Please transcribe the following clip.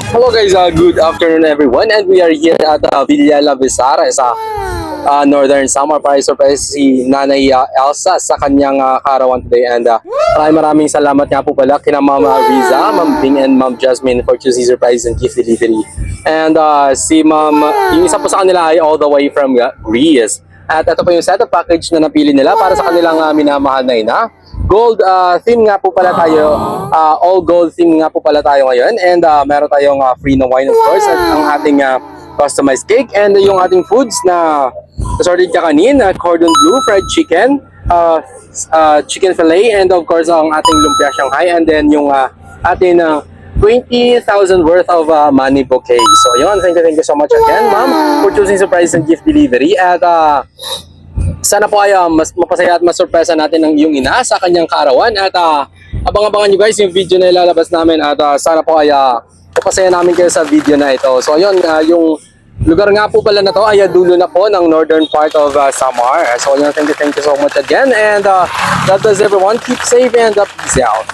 Hello guys, good afternoon everyone, and we are here at Villa La Visara sa Northern Samar para surprise si Nanay Elsa sa kanyang karawan today. And maraming salamat nga po pala kina Mama Riza, Ma'am Bing, and Ma'am Jasmine for choosing surprise and gift delivery. And si Ma'am, yung isa po sa kanila ay all the way from Greece. At ito po yung set of package na napili nila para sa kanilang minamahal na ina. Gold theme nga po pala tayo, all gold theme nga po pala tayo ngayon, and meron tayong free na wine of course, at ang ating customized cake, and yung ating foods na assorted kakanin, cordon bleu, fried chicken, chicken fillet, and of course ang ating lumpia Shanghai, and then yung ating 20,000 worth of money bouquet. So yun, thank you so much again ma'am for choosing surprise and gift delivery, at sana po ay mas mapasaya at masurpresa natin ng iyong ina sa kanyang kaarawan, at abang-abangan nyo guys yung video na ilalabas namin, at sana po ay mapasaya namin kayo sa video na ito. So ayun, yung lugar nga po pala na to ay dulo na po ng northern part of Samar. So yun, thank you so much again, and God bless everyone, keep safe, and peace out.